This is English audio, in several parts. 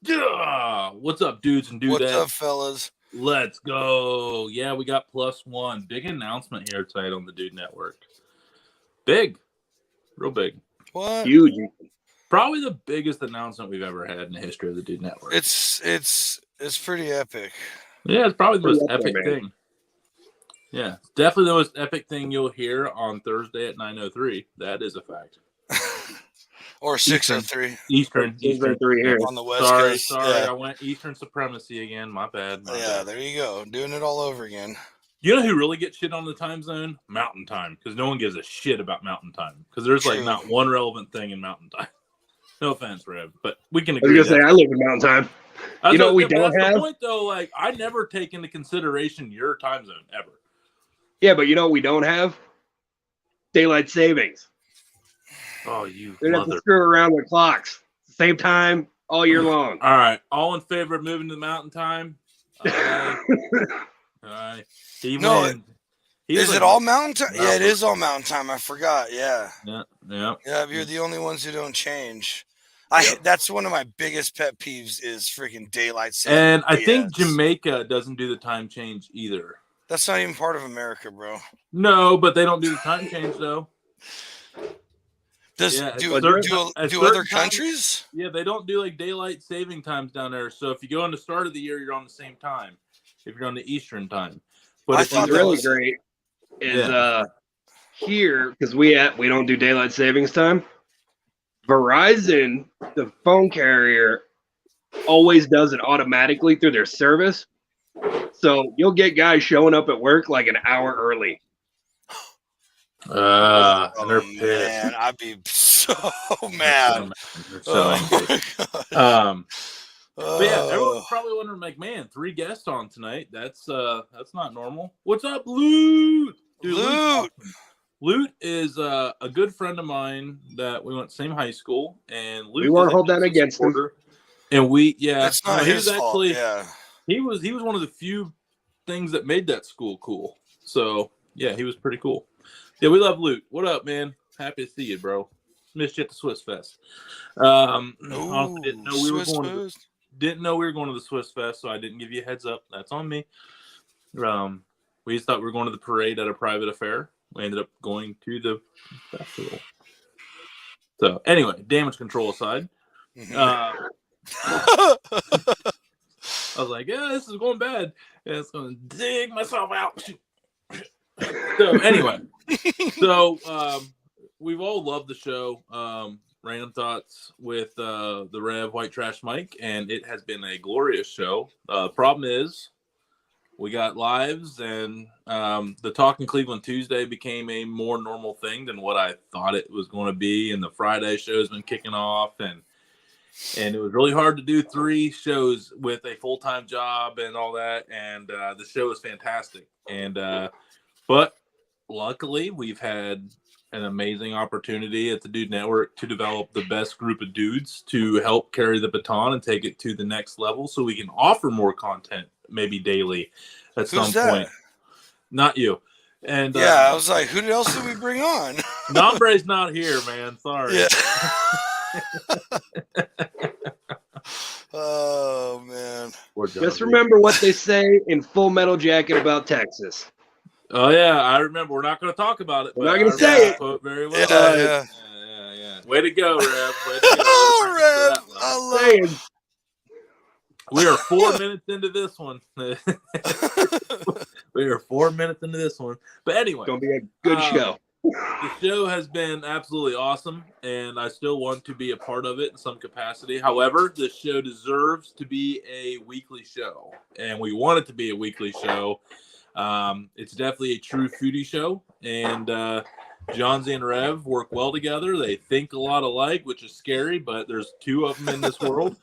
Yeah. What's up, dudes and dudettes? What's up, fellas? Let's go. Yeah, we got +1. Big announcement here tonight on the Dude Network. Big. Real big. What? Huge. Probably the biggest announcement we've ever had in the history of the Dude Network. It's pretty epic. Yeah, it's probably the most Pretty epic epic, man. thing. Yeah, it's definitely the most epic thing you'll hear on Thursday at 9:03. That is a fact. Or 6:03 Eastern. 6:03 here. on the West Sorry, Coast. I Yeah. went Eastern supremacy again. My bad. Yeah, there you go. Doing it all over again. You know who really gets shit on the time zone? Mountain time, because no one gives a shit about mountain time. Because there's like True. not one relevant thing in mountain time. No offense, Rev, but we can I agree. was gonna say I live in Mountain Time. That's You know what we but don't that's have? the point, though. Like, I never take into consideration your time zone ever. Yeah, but you know what we don't have? Daylight savings. Oh, you They have to mother! screw around with clocks. Same time all year long. All right, all in favor of moving to the mountain time? All right. No, Is it all mountain time? Yeah, it Mountain. is all mountain time. I forgot. Yeah. Yeah. Yeah, you're the only ones who don't change. That's one of my biggest pet peeves is freaking daylight saving. And I think BS. Jamaica doesn't do the time change either. That's not even part of America, bro. No, but they don't do the time change though. Do other countries? Yeah, they don't do like daylight saving times down there. So if you go on the start of the year, you're on the same time. If you're on the Eastern time, but I if thought you What's really great is here, because we don't do daylight savings time. Verizon, the phone carrier, always does it automatically through their service. So you'll get guys showing up at work like an hour early. and they're pissed. Man, I'd be so mad. They're so angry. But yeah, everyone's probably wondering, like, man, 3 guests on tonight. That's not normal. What's up, Loot? Dude, Loot is a good friend of mine that we went to the same high school, and Luke We won't hold that against him. And That's not his fault. Yeah. He was one of the few things that made that school cool. So yeah, he was pretty cool. Yeah, we love Luke. What up, man? Happy to see you, bro. Missed you at the Swiss Fest. Honestly, didn't know we were going to the Swiss Fest, so I didn't give you a heads up. That's on me. We just thought we were going to the parade at a private affair. We ended up going to the festival. So anyway, damage control aside, I was like, yeah, this is going bad. And it's going to dig myself out. So anyway, we've all loved the show, Random Thoughts with the Rev White Trash Mike, and it has been a glorious show. Problem is, we got lives, and the Talking Cleveland Tuesday became a more normal thing than what I thought it was going to be, and the Friday show's been kicking off, and it was really hard to do 3 shows with a full-time job and all that, and the show is fantastic. And but luckily, we've had an amazing opportunity at the Dude Network to develop the best group of dudes to help carry the baton and take it to the next level so we can offer more content, maybe daily at some point. Not you. And yeah, I was like, who else did we bring on? Nombre's not here, man. Sorry. Yeah. Oh, man. Just remember what they say in Full Metal Jacket about Texas. Oh, yeah, I remember. We're not going to talk about it. We're not going to say it. Quote very well. Yeah. Way to go, Rev. Way to go. Oh, Rev. I love it. We are 4 minutes into this one. We are 4 minutes into this one. But anyway. It's going to be a good show. The show has been absolutely awesome, and I still want to be a part of it in some capacity. However, this show deserves to be a weekly show, and we want it to be a weekly show. It's definitely a true foodie show, and Johnsy and Rev work well together. They think a lot alike, which is scary, but there's 2 of them in this world.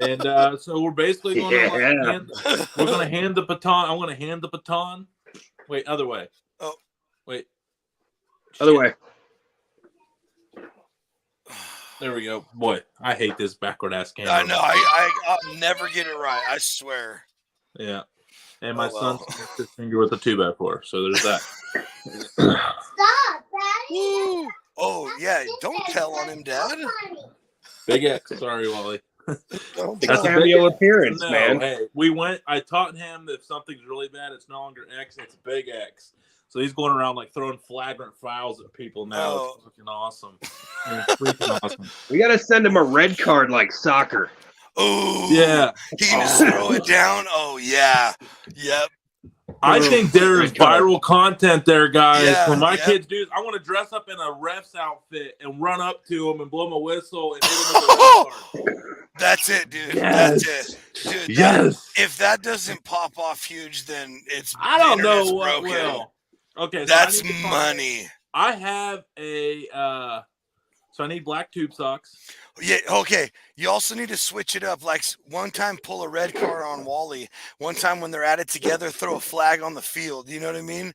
And so we're basically going to hand the baton. I want to hand the baton. Wait, other way. Oh. Wait. Other way. There we go. Boy, I hate this backward ass camera. I know. I'll never get it right. I swear. Yeah. And my son snapped his finger with a 2x4. So there's that. Stop, Daddy. Woo. Oh yeah, don't tell on him, Dad. Big X. Sorry, Wally. Don't The tell That's a him. big cameo X. appearance, No, man. hey, we went. I taught him that if something's really bad, it's no longer X, it's Big X. So he's going around like throwing flagrant fouls at people now. Oh. It's fucking awesome. It's freaking awesome. We gotta send him a red card like soccer. Oh Yeah, he can just throw it down. Oh yeah, yep. I think there's Red card. viral content there, guys. Yeah, When my yeah. kids do, I want to dress up in a ref's outfit and run up to them and blow my whistle and hit them with a red card. That's it, dude. Yes. That's it, dude. Yes. If that doesn't pop off huge, then it's I don't know internet's what broken. will. Okay, so That's I need to find- money. I have a so I need black tube socks. Yeah, okay. You also need to switch it up. Like one time, pull a red card on Wally. One time, when they're at it together, throw a flag on the field. You know what I mean?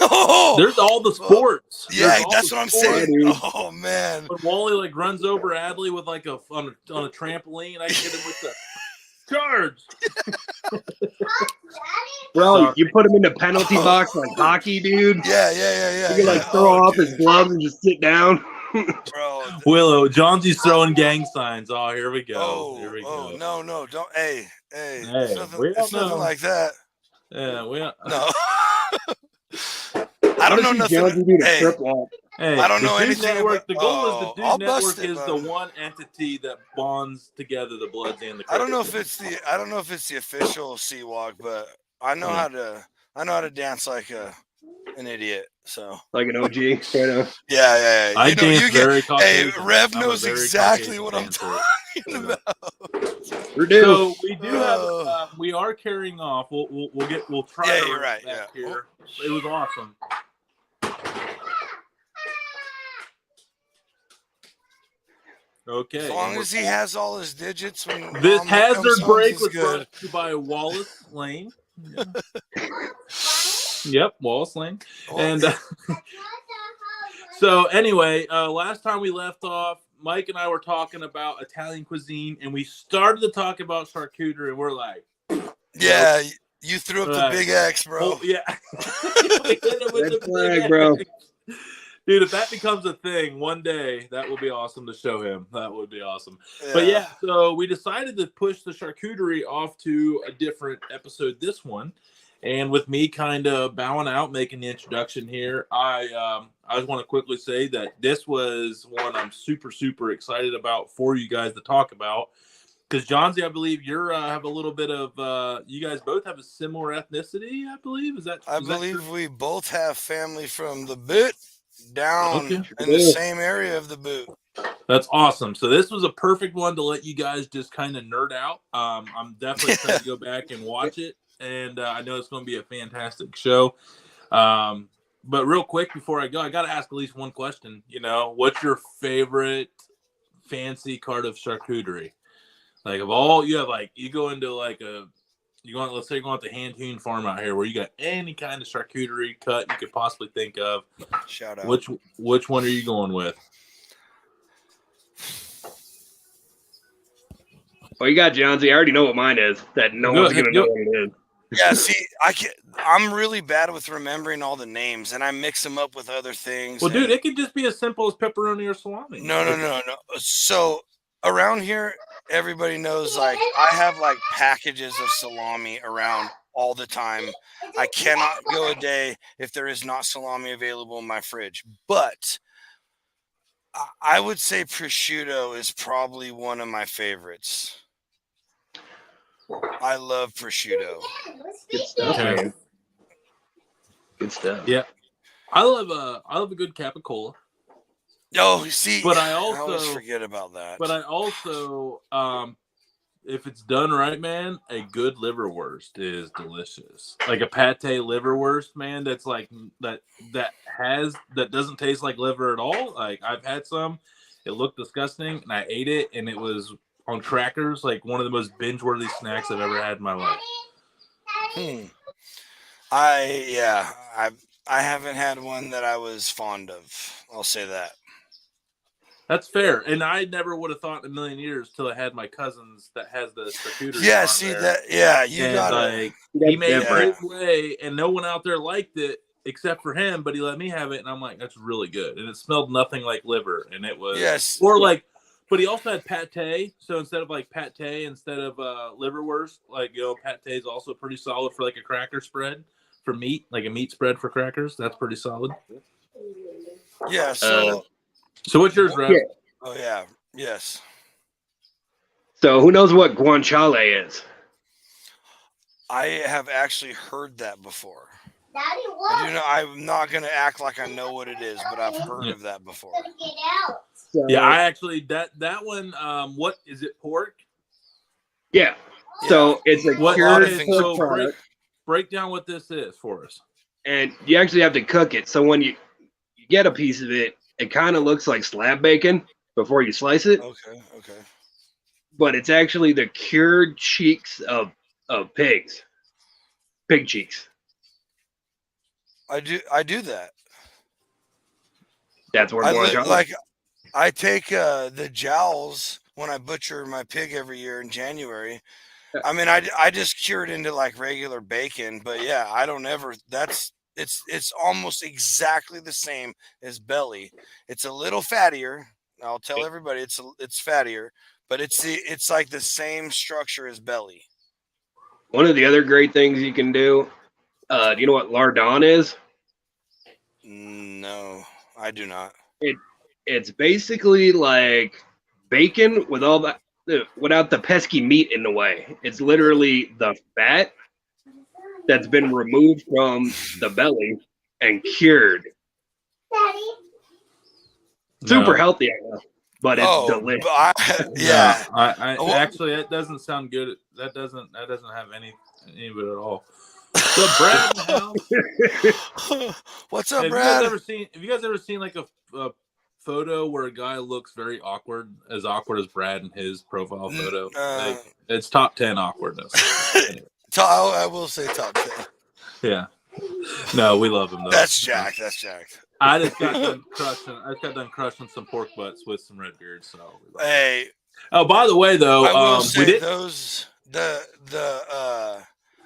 Oh, There's all the sports. yeah, There's all that's the what I'm sports. saying. dude. Oh man, When Wally like runs over Adley with like on a trampoline, I hit him with the charge. Bro, Sorry. you put him in the penalty box like hockey, dude. yeah. You can like yeah. throw Oh, off his dude, gloves and just sit down. bro. Willow, Johnsy's throwing gang signs. Oh, here we go. Oh, Here we oh, go. no, don't. Hey, Hey, it's nothing, we it's don't nothing know. like that. Yeah, we. No. I don't know nothing. Jonesy do the Hey, trip walk. Hey, I don't the know Dude anything Network. about- The goal is Oh, the I'll Dude bust Network it, is bud. the one entity that bonds together the Bloods and the. I don't know if Crickets. it's the official sea walk, but I know how to dance like an idiot. So Like an OG. Straight up. yeah. I You know, dance you very Hey, Caucasian. Rev I'm a knows very exactly Caucasian what I'm dancer. talking about. We're due. So we do have. Oh. We are carrying off. We'll try. Yeah, to you're run right, back yeah. Here. It was awesome. Okay. As long as he has all his digits when This Mama hazard comes home, break he's was good. brought to you by Wallace Lane. Yeah. Yep, Wallace Lane. Oh, And so anyway, last time we left off, Mike and I were talking about Italian cuisine, and we started to talk about charcuterie, and we're like, yeah, you threw up the Right. big X, bro. oh, yeah. We hit it with Red the flag, big bro. X. Dude, if that becomes a thing one day, that would be awesome to show him. That would be awesome. But yeah, so we decided to push the charcuterie off to a different episode, this one. And with me kind of bowing out, making the introduction here, I just want to quickly say that this was one I'm super, super excited about for you guys to talk about. Because Johnsy, I believe you're have a little bit of you guys both have a similar ethnicity, I believe. Is that? I is that believe true? we both have family from the boot down Okay. in the same area of the boot. That's awesome. So this was a perfect one to let you guys just kind of nerd out. I'm definitely trying to go back and watch it, and I know it's going to be a fantastic show. But real quick before I go, I got to ask at least one question. You know, what's your favorite fancy card of charcuterie? Like of all you have, like you go into like let's say you're going to the hand hewn farm out here where you got any kind of charcuterie cut you could possibly think of. Shout out. Which one are you going with? Oh, you got Jonesy. I already know what mine is. That no Go one's ahead, gonna know go. what it is. Yeah, see, I'm really bad with remembering all the names, and I mix them up with other things. Well, and- dude, it could just be as simple as pepperoni or salami. No. So around here, everybody knows like I have like packages of salami around all the time. I cannot go a day if there is not salami available in my fridge. But I would say prosciutto is probably one of my favorites. I love prosciutto. Good stuff, Okay. man. Good stuff. Yeah. I love a good capicola, Oh, see, But I always also- forget about that. but I also if it's done right, man, a good liverwurst is delicious. Like a pate liverwurst, man, that's like that doesn't taste like liver at all. Like I've had some, it looked disgusting, and I ate it, and it was on crackers, like one of the most binge-worthy snacks I've ever had in my life. I haven't had one that I was fond of. I'll say that. That's fair, and I never would have thought in a million years till I had my cousins that has the charcuterie. Yeah, on see there. that? Yeah, you And got like That's he made it different. his way, and no one out there liked it. except for him, but he let me have it, and I'm like, that's really good. And it smelled nothing like liver, and it was but he also had pate. So instead of liverwurst, pate is also pretty solid for like a cracker spread for meat, like a meat spread for crackers. That's pretty solid. Yeah. So what's yours, Rev? Yeah. Oh yeah. Yes. So who knows what guanciale is? I have actually heard that before. Daddy, what? I do know. I'm not gonna act like I know what it is, but I've heard of that before. Get out. So, Yeah, I actually that one. What is it? Pork? Yeah. So it's a What? cured Okay, pork so product, break down what this is for us. and you actually have to cook it. So when you get a piece of it, it kind of looks like slab bacon before you slice it, Okay. Okay. but it's actually the cured cheeks of pigs, pig cheeks. I do that. That's what guanciale. I take the jowls when I butcher my pig every year in January. Yeah. I mean, I just cure it into like regular bacon, but yeah, I don't ever. It's almost exactly the same as belly. It's a little fattier. I'll tell everybody it's fattier, but it's like the same structure as belly. One of the other great things you can do. Do you know what lardon is? No, I do not. It's basically like bacon with all that without the pesky meat in the way. It's literally the fat that's been removed from the belly and cured. Daddy. Super No. healthy, I know, but it's delicious. Yeah. I Well- actually that doesn't sound good. That doesn't have any of it at all. So Brad in the house. What's up, Have Brad? you guys ever seen like a photo where a guy looks very awkward as Brad in his profile photo? It's top 10 awkwardness. I will say top 10. Yeah. No, we love him though. That's Jack. That's Jack. I just got done crushing some pork butts with some red beards. So we love him. Hey, Oh, by the way though, I will we say did.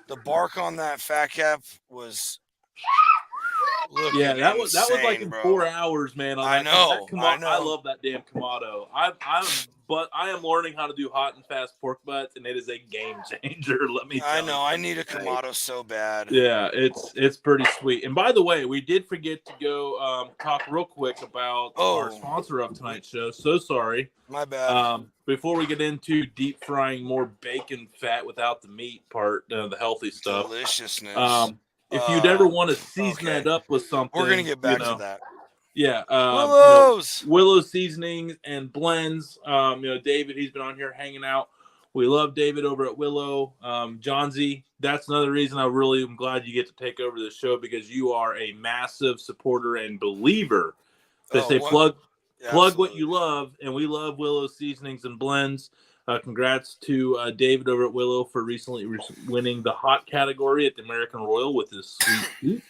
the bark on that fat cap was. Yeah, that was like in bro. 4 hours, man. I know. I love that damn Kamado. I am learning how to do hot and fast pork butts, and it is a game changer. Let me. I tell know. you. I need a Kamado so bad. Yeah, it's pretty sweet. And by the way, we did forget to go talk real quick about our sponsor of tonight's show. So sorry. My bad. Before we get into deep frying more bacon fat without the meat part, the healthy stuff. Deliciousness. If you'd ever want to season that up with something, we're gonna get back to that. Yeah, Willow seasonings and blends. David, he's been on here hanging out. We love David over at Willow. John Z, that's another reason I really am glad you get to take over the show, because you are a massive supporter and believer. Plug what you love, and we love Willow seasonings and blends. Congrats to David over at Willow for recently winning the hot category at the American Royal with his sweet tooth.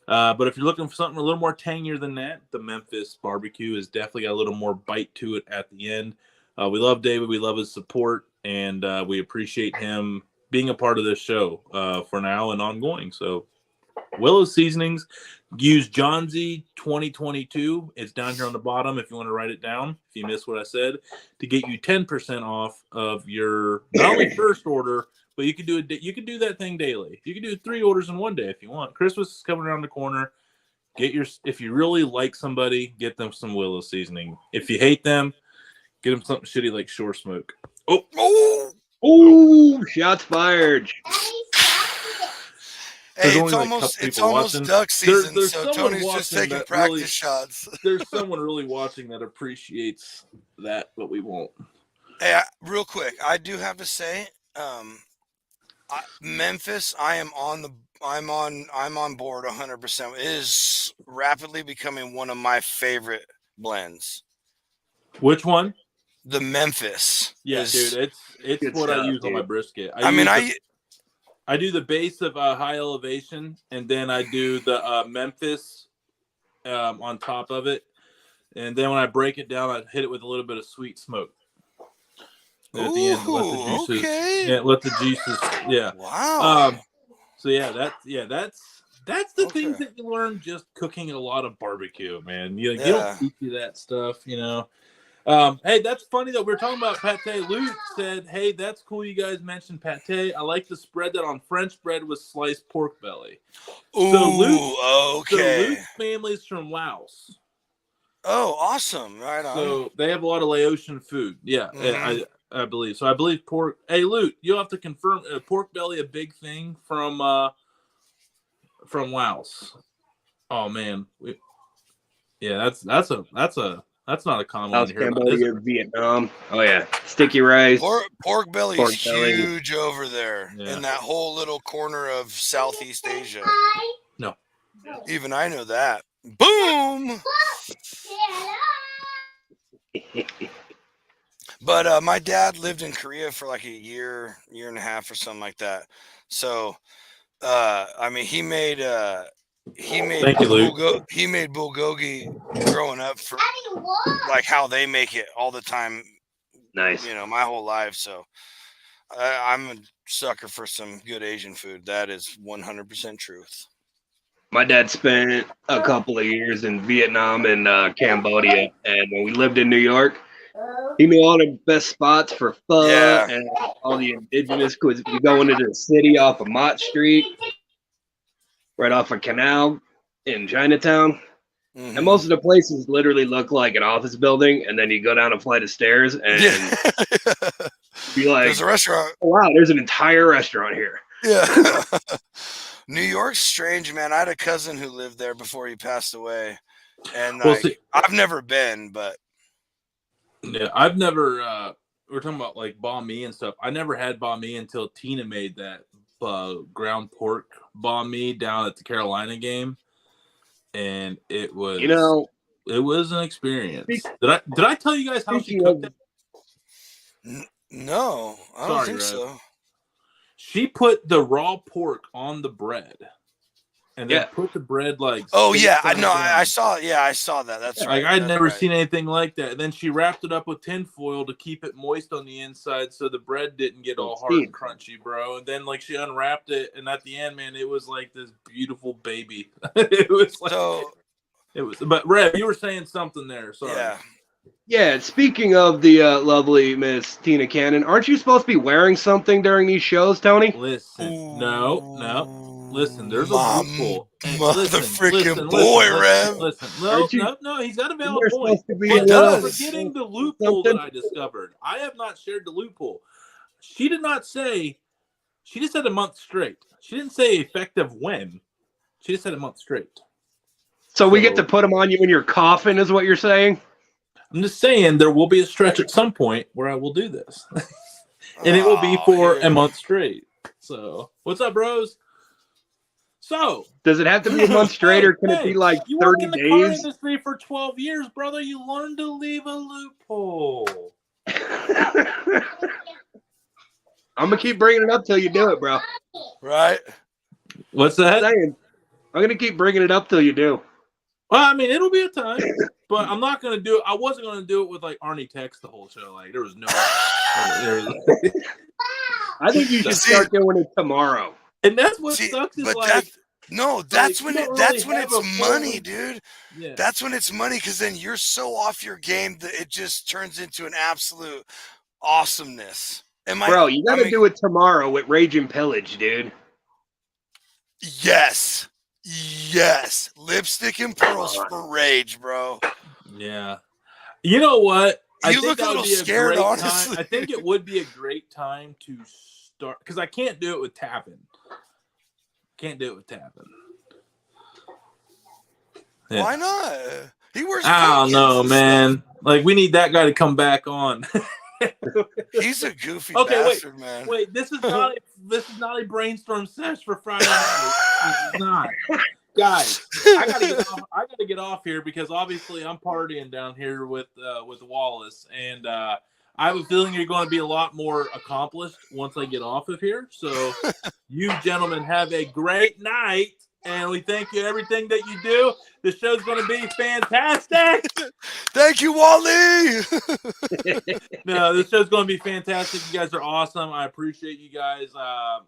But if you're looking for something a little more tangier than that, the Memphis barbecue has definitely got a little more bite to it at the end. We love David. We love his support, and we appreciate him being a part of this show for now and ongoing. So Willow Seasonings, use John Z 2022. It's down here on the bottom if you want to write it down, if you missed what I said, to get you 10% off of your not only first order, but you can do it. You can do that thing daily. You can do 3 orders in one day if you want. Christmas is coming around the corner. If you really like somebody, get them some Willow seasoning. If you hate them, get them something shitty like Shore Smoke. Oh! Shots fired. Hey, There's only it's almost duck season, there's so Tony's just taking practice shots. There's someone really watching that appreciates that, but we won't. Hey, real quick, I do have to say, Memphis, I'm on board 100%. It is rapidly becoming one of my favorite blends. Which one? The Memphis. Yeah, dude, it's what I use on my brisket. I do the base of high elevation, and then I do the Memphis on top of it, and then when I break it down, I hit it with a little bit of sweet smoke. And at the end, let the juices. Okay. Yeah, let the juices. Yeah. Wow. So that's That's the Okay. things that you learn just cooking a lot of barbecue, man. You Yeah. don't teach you that stuff, you know. Hey, that's funny that we're talking about pate. Luke said, "Hey, that's cool. You guys mentioned pate. I like to spread that on French bread with sliced pork belly." Ooh, So Luke, okay. Luke's family's from Laos, Oh, awesome! Right on. so they have a lot of Laotian food. Yeah, Mhm. I believe so. I believe pork. Hey, Luke, you'll have to confirm. Pork belly a big thing from Laos. Oh man, yeah, that's not a common one Laos, to hear about, is it? Cambodia, Vietnam. Oh yeah, sticky rice. Pork belly Pork is belly. huge over there Yeah. in that whole little corner of Southeast Asia. No. Even I know that. Boom! But my dad lived in Korea for like a year and a half or something like that. So, I mean, he made Thank you, Luke. he made bulgogi growing up for like how they make it all the time, Nice. you know, my whole life. So I'm a sucker for some good Asian food. That is 100% truth. My dad spent a couple of years in Vietnam and Cambodia, and when we lived in New York, he knew all the best spots for pho Yeah. and all the indigenous cuisine. We go into the city off of Mott Street, right off of Canal in Chinatown. Mhm. And most of the places literally look like an office building, and then you go down a flight of stairs and Yeah. be like, There's a restaurant. oh, wow, there's an entire restaurant here. Yeah. New York's strange, man. I had a cousin who lived there before he passed away. And Well, like, see- I've never been, but Yeah, I've never. We're talking about like banh mi and stuff. I never had banh mi until Tina made that ground pork banh mi down at the Carolina game, and it was You know, it was an experience. Speak- Did I tell you guys how she speaking cooked of, it? no, I don't Sorry, think Rev. so. She put the raw pork on the bread, and then Yeah. put the bread like. Oh face yeah, I down. know. I saw. Yeah, I saw that. That's right. Like I'd That's never right. seen anything like that. And then she wrapped it up with tin foil to keep it moist on the inside, so the bread didn't get all hard and crunchy, bro. And then like she unwrapped it, and at the end, man, it was like this beautiful baby. It was like So it was. But Rev, you were saying something there. Sorry. yeah. yeah, speaking of the lovely Miss Tina Cannon, aren't you supposed to be wearing something during these shows, Tony? Listen, no. Listen, there's a My loophole. And mother-freaking boy, Rev. Listen. Aren't you- No. He's got a Isn't valid there point. supposed to be But It you're does. forgetting the loophole that something? I discovered. I have not shared the loophole. She did not say. She just said a month straight. She didn't say effective when. She just said a month straight. So we get to put them on you in your coffin, is what you're saying? I'm just saying there will be a stretch at some point where I will do this, and it will be for a month straight. So, what's up, bros? So, Does it have to be a month straight, or can it be like you work 30 in the car days? industry for 12 years, brother. You learn to leave a loophole. I'm gonna keep bringing it up till you do it, bro. Right. What's I'm that? saying, I'm gonna keep bringing it up till you do. Well, I mean, it'll be a time, but I'm not gonna do it. I wasn't gonna do it with like Arnie Tex the whole show. Like there was no. I think you should start doing it tomorrow. And that's what See, sucks is but like. that's you when don't that's really when have it's a full- money, dude. Yeah. That's when it's money, because then you're so off your game that it just turns into an absolute awesomeness. Bro, you gotta do it tomorrow with Rage and Pillage, dude. Yes. Lipstick and pearls for Rage, bro. Yeah. You know what? You think look a that would little be scared, great honestly. time. I think it would be a great time to start because I can't do it with tapping. Can't do it with tapping. Yeah. Why not? He wears. I don't pumpkins know, and man. Like we need that guy to come back on. stuff. He's a goofy Okay, bastard, man. Wait, this is not a brainstorm sesh for Friday night. This is not. Guys, I gotta get off here because obviously I'm partying down here with Wallace, and I have a feeling you're going to be a lot more accomplished once I get off of here. So, you gentlemen have a great night, and we thank you everything that you do. The show's going to be fantastic. Thank you, Wally. No, this show's going to be fantastic. You guys are awesome. I appreciate you guys. I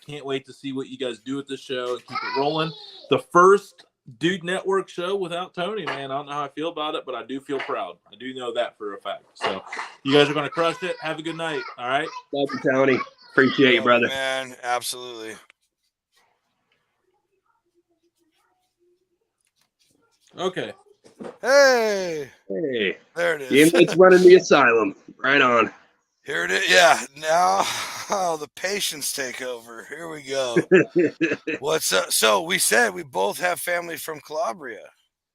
can't wait to see what you guys do with this show and keep it rolling. The first Dude Network show without Tony, man. I don't know how I feel about it, but I do feel proud. I do know that for a fact. So you guys are going to crush it. Have a good night. All right. Love you, Tony. Appreciate you, brother. Man, absolutely. Okay. Hey, Hey, there it the is. inmate's running the asylum. Right on. Here it is. Yeah, now the patients take over. Here we go. What's up? So we said we both have family from Calabria.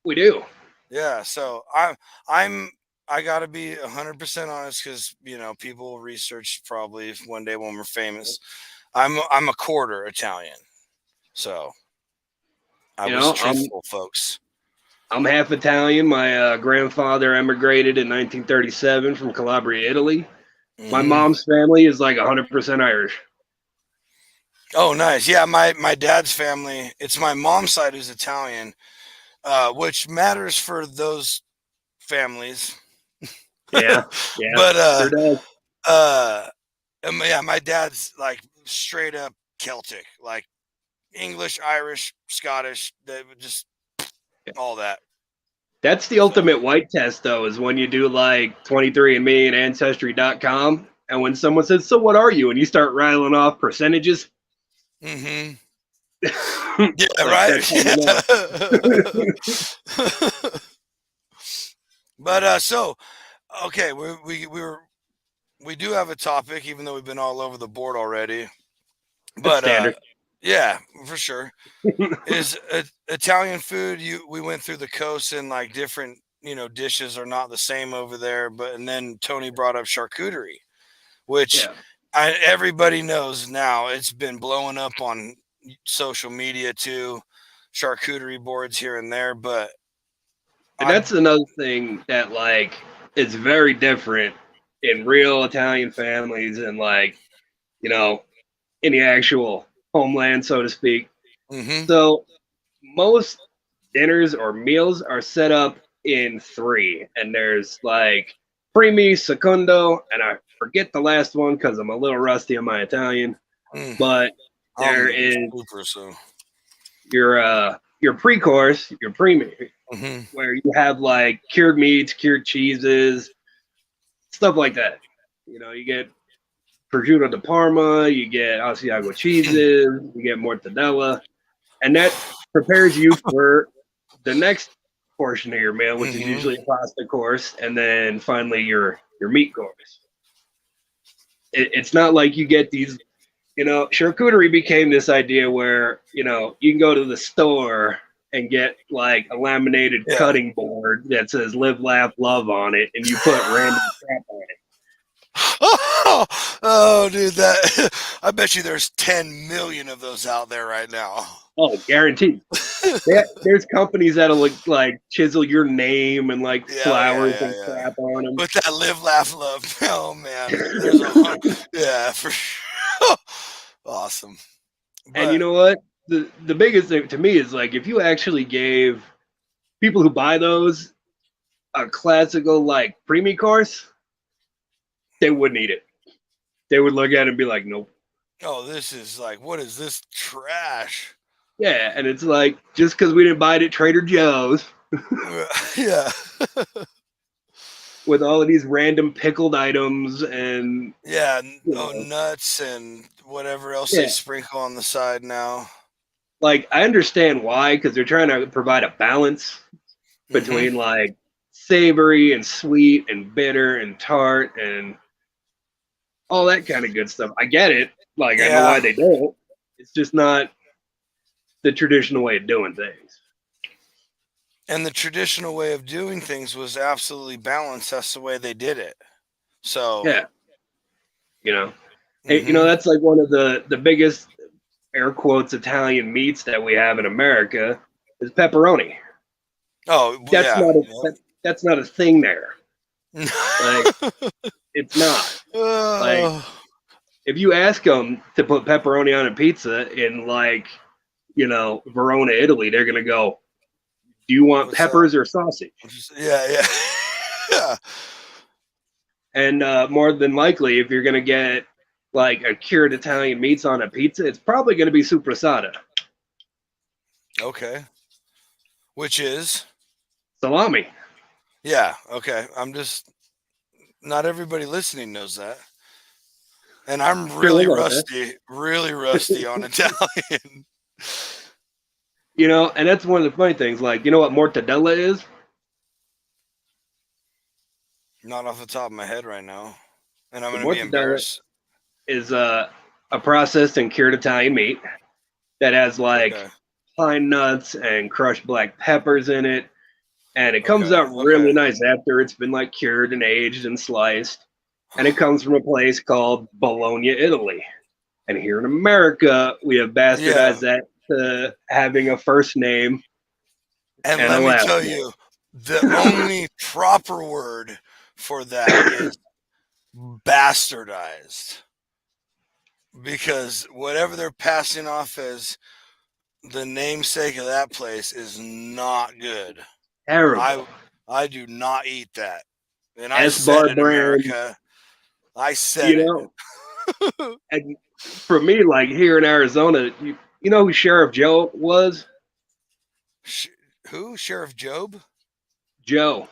We do. Yeah, so I gotta be 100% honest because people will research probably one day when we're famous. I'm a quarter Italian, so I was truthful, folks. I'm half Italian. My grandfather emigrated in 1937 from Calabria, Italy. My mom's family is like 100% Irish. Oh, nice. Yeah, my dad's family. It's my mom's side who's Italian, which matters for those families. Yeah. But sure does. yeah, my dad's like straight up Celtic, like English, Irish, Scottish, just all that. That's the ultimate white test, though, is when you do like 23andMe and Ancestry.com, and when someone says, "So what are you?" and you start riling off percentages. Mm-hmm. Yeah, Right. But so okay, we do have a topic, even though we've been all over the board already. But yeah, for sure. Is Italian food? We went through the coast and like different dishes are not the same over there. And then Tony brought up charcuterie, which everybody knows now. It's been blowing up on social media too, charcuterie boards here and there. But and that's another thing that like is very different in real Italian families and like in the actual homeland, so to speak. Mm-hmm. So most dinners or meals are set up in 3, and there's like primi, secondo, and I forget the last one because I'm a little rusty on my Italian. But there is your pre-course, your primi, where you have like cured meats, cured cheeses, stuff like that. You get prosciutto di Parma, you get Asiago cheeses, you get mortadella, and that prepares you for the next portion of your meal, which is usually a pasta course, and then finally your meat course. It's not like you get these, charcuterie became this idea where, you can go to the store and get like a laminated cutting board that says "Live, Laugh, Love" on it, and you put random crap on it. Oh, dude, I bet you there's 10 million of those out there right now. Oh, guaranteed. There's companies that'll like chisel your name and like flowers and crap on them. With that "Live, Laugh, Love." Oh man, yeah, for sure. Awesome. And you know what? The biggest thing to me is like if you actually gave people who buy those a classical like primi course, they wouldn't eat it. They would look at it and be like, "Nope." Oh, this is like, what is this trash? Yeah, and it's like just because we didn't buy it at Trader Joe's. Yeah. With all of these random pickled items and nuts and whatever else they sprinkle on the side now. Like I understand why, because they're trying to provide a balance between like savory and sweet and bitter and tart and all that kind of good stuff. I get it. Like I know why they don't. It's just not the traditional way of doing things. And the traditional way of doing things was absolutely balanced. That's the way they did it. So hey, that's like one of the biggest air quotes Italian meats that we have in America is pepperoni. Oh, that's not a thing there. Like it's not. Like if you ask them to put pepperoni on a pizza in like Verona, Italy, they're gonna go, do you want What's peppers or sausage? Yeah. Yeah. And more than likely, if you're gonna get like a cured Italian meats on a pizza, it's probably gonna be sopressata, Okay. Which is? salami. Yeah. Okay. Not everybody listening knows that. And I'm really rusty on Italian. And that's one of the funny things. Like, you know what mortadella is? Not off the top of my head right now. And I'm The going to be mortadella embarrassed. is a processed and cured Italian meat that has like Okay. pine nuts and crushed black peppers in it, and it comes Okay, out really okay. nice after it's been like cured and aged and sliced. And it comes from a place called Bologna, Italy. And here in America, we have bastardized that to having a first name. And And let a me last tell name. you, the only proper word for that is bastardized. Because whatever they're passing off as the namesake of that place is not good. Terrible. I do not eat that. And I S-bar said it, brand. America. I said it. And for me, like here in Arizona, you know who Sheriff Joe was? Who? Sheriff Job? Joe.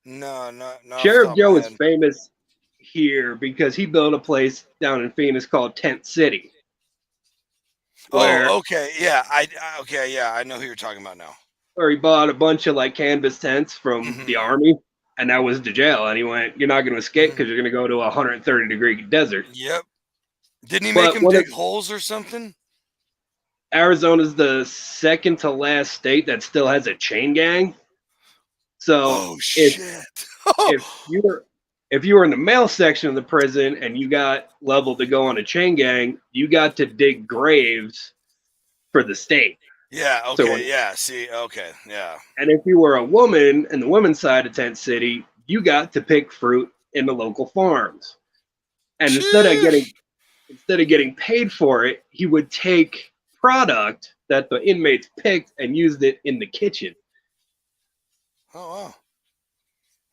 No. Sheriff Joe is famous here because he built a place down in Phoenix called Tent City. Okay. Yeah. I know who you're talking about now. Where he bought a bunch of like canvas tents from the army, and that was the jail. And he went, "You're not going to escape because you're going to go to a 130-degree desert." Yep. Didn't he make him dig holes or something? Arizona's the second to last state that still has a chain gang. So if you were in the male section of the prison and you got leveled to go on a chain gang, you got to dig graves for the state. Yeah, okay, yeah. And if you were a woman in the women's side of Tent City, you got to pick fruit in the local farms. And instead of getting paid for it, he would take product that the inmates picked and used it in the kitchen. Oh wow.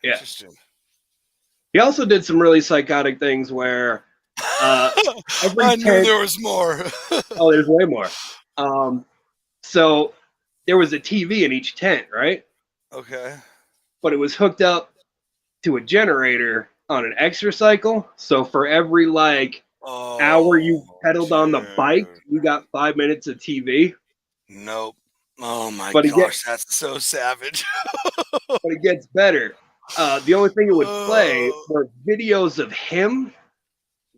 Yeah. Interesting. He also did some really psychotic things where I knew there was more. Oh, there's way more. So there was a TV in each tent, right? Okay. But it was hooked up to a generator on an exercycle. So for every hour you pedaled on the bike, you got 5 minutes of TV. Nope. Oh my gosh, that's so savage. But it gets better. The only thing it would play were videos of him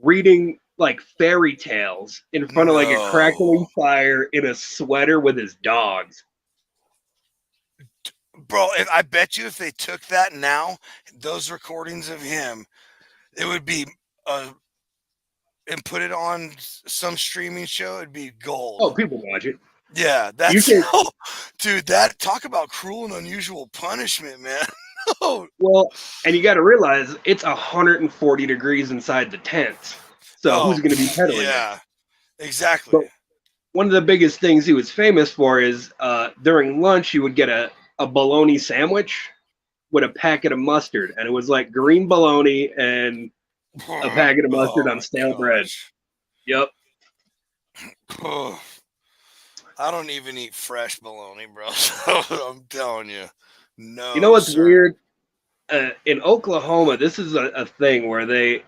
reading like fairy tales in front of like a crackling fire in a sweater with his dogs. Bro, I bet you if they took that now, those recordings of him, it would be and put it on some streaming show, it'd be gold. Oh, people watch it. Yeah, dude, that talk about cruel and unusual punishment, man. Well, and you got to realize it's 140 degrees inside the tent. So who's going to be pedaling? Yeah, exactly. But one of the biggest things he was famous for is during lunch, you would get a bologna sandwich with a packet of mustard. And it was like green bologna and a packet of mustard on stale bread. Yep. I don't even eat fresh bologna, bro. So I'm telling you. No. You know what's weird? In Oklahoma, this is a thing where they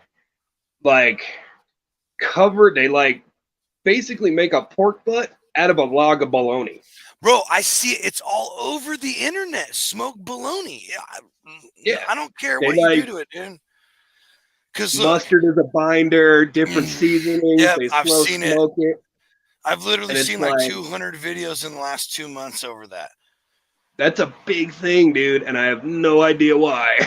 basically make a pork butt out of a log of bologna. Bro, I see it. It's all over the internet. Smoked bologna. Yeah. I don't care what you do to it, dude. Because mustard is a binder, different seasonings. Yeah, I've seen it. I've literally seen like 200 videos in the last 2 months over that. That's a big thing, dude, and I have no idea why.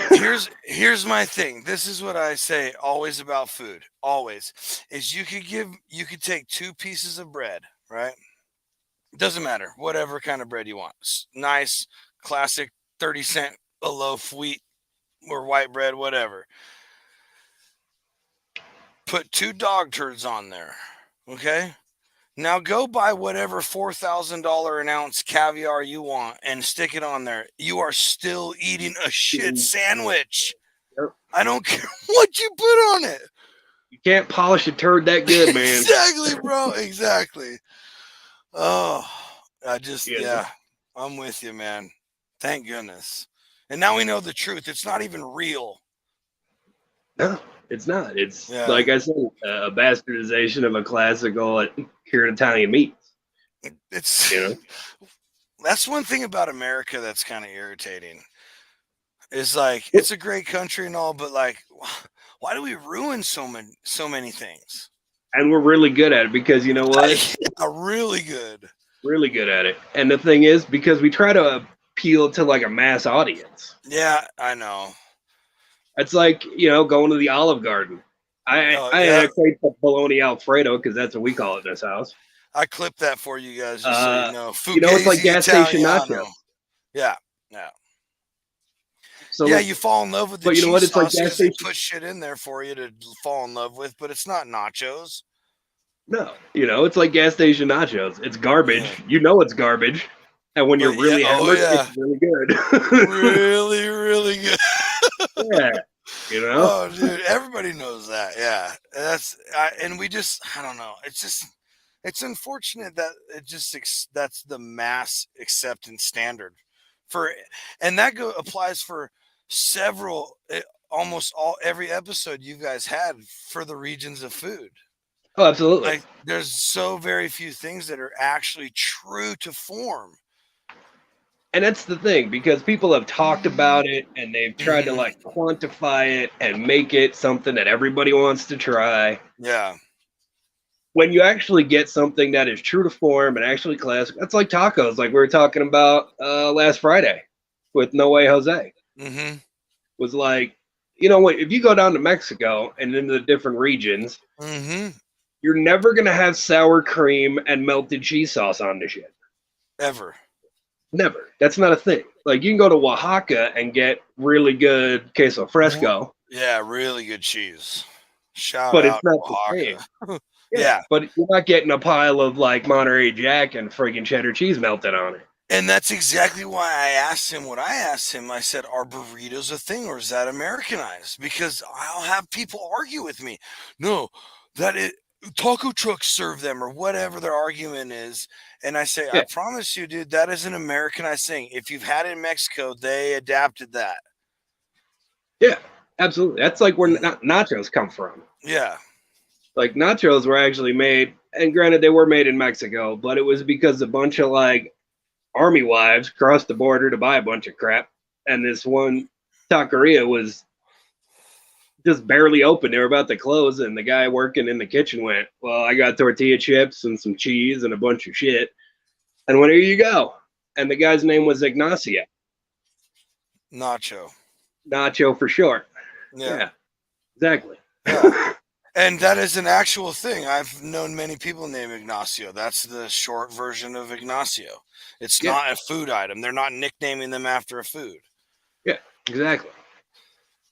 Here's my thing. This is what I say always about food. Always is you could take 2 pieces of bread, right? Doesn't matter, whatever kind of bread you want. Nice, classic 30-cent a loaf wheat or white bread, whatever. Put 2 dog turds on there. Okay? Now go buy whatever $4,000 an ounce caviar you want and stick it on there. You are still eating a shit sandwich. Yep. I don't care what you put on it. You can't polish a turd that good, man. Exactly, bro. Exactly. Oh, Yeah. yeah, I'm with you, man. Thank goodness. And now we know the truth. It's not even real. No, it's not. It's Yeah. like I said, a bastardization of a classical cured Italian meat. It's You know? That's one thing about America that's kind of irritating. Is like it's a great country and all, but like, why do we ruin so many things? And we're really good at it because you know what? Yeah, really good. Really good at it. And the thing is, because we try to appeal to like a mass audience. Yeah, I know. It's like, going to the Olive Garden. I equate the bologna Alfredo because that's what we call it in this house. I clipped that for you guys just so you know. It's like gas station Italiano. nacho. Yeah. So yeah, you fall in love with the but you know what? cheese It's like sauce gas 'cause they station. put shit in there for you to fall in love with, but it's not nachos. No, it's like gas station nachos. It's garbage. Yeah. You know it's garbage. And when you're really hammered, it's really good. Really, really good. Yeah. Oh, dude, everybody knows that. Yeah, and we just, I don't know. It's unfortunate that that's the mass acceptance standard and that applies for almost every episode you guys had for the regions of food. Oh, absolutely. Like, there's so very few things that are actually true to form. And that's the thing, because people have talked about it and they've tried to like quantify it and make it something that everybody wants to try. Yeah. When you actually get something that is true to form and actually classic, that's like tacos, like we were talking about last Friday with No Way Jose. Mm-hmm. Was like, if you go down to Mexico and into the different regions, you're never going to have sour cream and melted cheese sauce on the shit. Ever. Never. That's not a thing. Like, you can go to Oaxaca and get really good queso fresco. Yeah, really good cheese. Shout but out it's not Oaxaca. the same. Yeah. But you're not getting a pile of like Monterey Jack and friggin' cheddar cheese melted on it. And that's exactly why I asked him what I asked him. I said, are burritos a thing or is that Americanized? Because I'll have people argue with me. No, taco trucks serve them or whatever their argument is. And I say, I promise you, dude, that is an Americanized thing. If you've had it in Mexico, they adapted that. Yeah, absolutely. That's like where nachos come from. Yeah. Like, nachos were actually made, and granted, they were made in Mexico, but it was because a bunch of like army wives crossed the border to buy a bunch of crap. And this one taqueria was just barely open. They were about to close, and the guy working in the kitchen went, well, I got tortilla chips and some cheese and a bunch of shit. And went, here you go. And the guy's name was Ignacio. Nacho for short. Yeah, exactly. Yeah. And that is an actual thing. I've known many people named Ignacio. That's the short version of Ignacio. It's not a food item. They're not nicknaming them after a food. Yeah, exactly.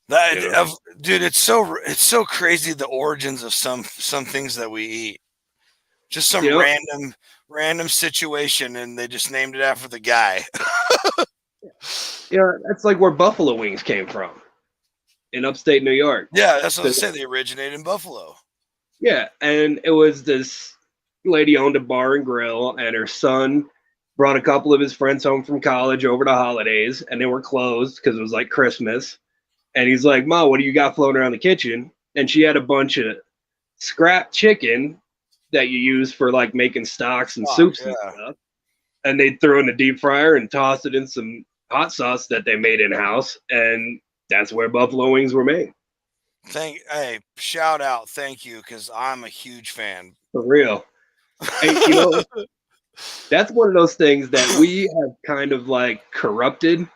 Dude, it's so crazy, the origins of some things that we eat. Just some random situation, and they just named it after the guy. Yeah, that's like where buffalo wings came from in upstate New York. Yeah, that's what I said. They originated in Buffalo. Yeah, and it was this lady owned a bar and grill, and her son brought a couple of his friends home from college over the holidays, and they were closed because it was like Christmas. And he's like, Ma, what do you got floating around the kitchen? And she had a bunch of scrap chicken that you use for like making stocks and soups and stuff. And they threw in the deep fryer and tossed it in some hot sauce that they made in-house. And that's where buffalo wings were made. Hey, shout out. Thank you, because I'm a huge fan. For real. Hey, that's one of those things that we have kind of like corrupted.